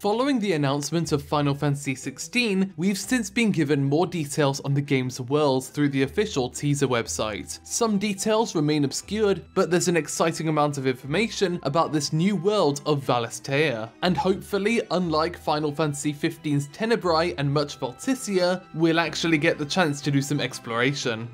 Following the announcement of Final Fantasy XVI, we've since been given more details on the game's worlds through the official teaser website. Some details remain obscured, but there's an exciting amount of information about this new world of Valistea. And hopefully, unlike Final Fantasy XV's Tenebrae and much of Altissia, we'll actually get the chance to do some exploration.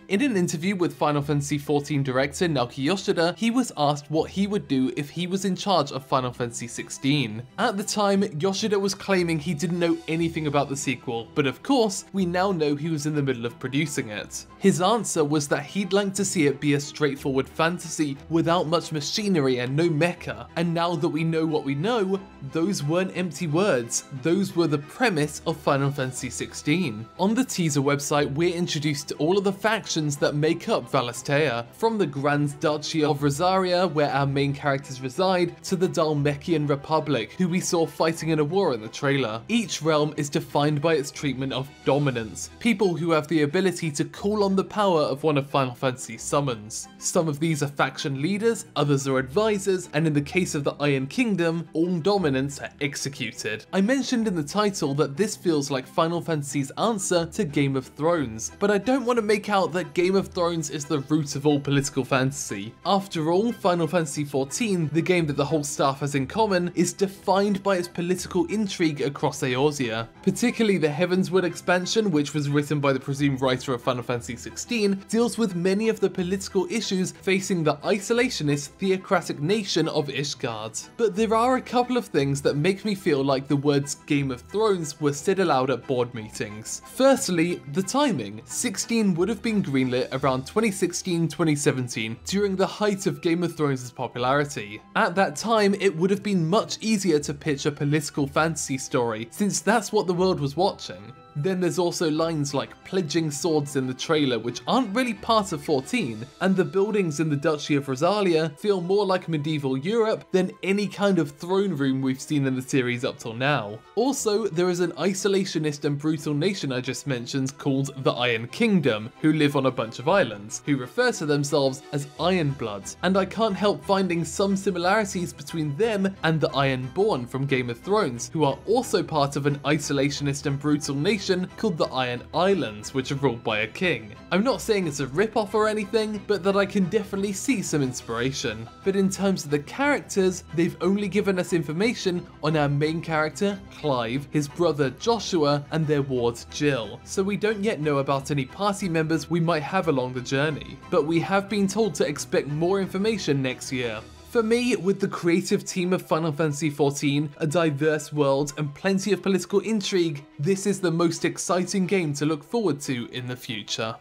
In an interview with Final Fantasy XIV director Naoki Yoshida, he was asked what he would do if he was in charge of Final Fantasy XVI. At the time, Yoshida was claiming he didn't know anything about the sequel, but of course, we now know he was in the middle of producing it. His answer was that he'd like to see it be a straightforward fantasy without much machinery and no mecha, and now that we know what we know, those weren't empty words, those were the premise of Final Fantasy XVI. On the teaser website, we're introduced to all of the factions that make up Valistea, from the Grand Duchy of Rosaria, where our main characters reside, to the Dhalmekian Republic, who we saw fighting in a war in the trailer. Each realm is defined by its treatment of dominance, people who have the ability to call on the power of one of Final Fantasy's summons. Some of these are faction leaders, others are advisors, and in the case of the Iron Kingdom, all dominants are executed. I mentioned in the title that this feels like Final Fantasy's answer to Game of Thrones, but I don't want to make out that Game of Thrones is the root of all political fantasy. After all, Final Fantasy XIV, the game that the whole staff has in common, is defined by its political intrigue across Eorzea. Particularly the Heavensward expansion, which was written by the presumed writer of Final Fantasy XVI, deals with many of the political issues facing the isolationist theocratic nation of Ishgard. But there are a couple of things that make me feel like the words Game of Thrones were said aloud at board meetings. Firstly, the timing. 16 would have been greenlit around 2016-2017, during the height of Game of Thrones' popularity. At that time, it would have been much easier to pitch a political fantasy story, since that's what the world was watching. Then there's also lines like pledging swords in the trailer, which aren't really part of 14, and the buildings in the Duchy of Rosalia feel more like medieval Europe than any kind of throne room we've seen in the series up till now. Also, there is an isolationist and brutal nation I just mentioned called the Iron Kingdom, who live on a bunch of islands, who refer to themselves as Ironbloods, and I can't help finding some similarities between them and the Ironborn from Game of Thrones, who are also part of an isolationist and brutal nation called the Iron Islands, which are ruled by a king. I'm not saying it's a rip-off or anything, but that I can definitely see some inspiration. But in terms of the characters, they've only given us information on our main character, Clive, his brother Joshua, and their ward Jill, so we don't yet know about any party members we might have along the journey. But we have been told to expect more information next year. For me, with the creative team of Final Fantasy XIV, a diverse world, and plenty of political intrigue, this is the most exciting game to look forward to in the future.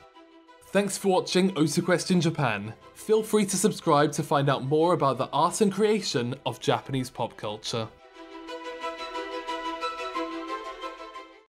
Thanks for watching OTAQUEST in Japan. Feel free to subscribe to find out more about the art and creation of Japanese pop culture.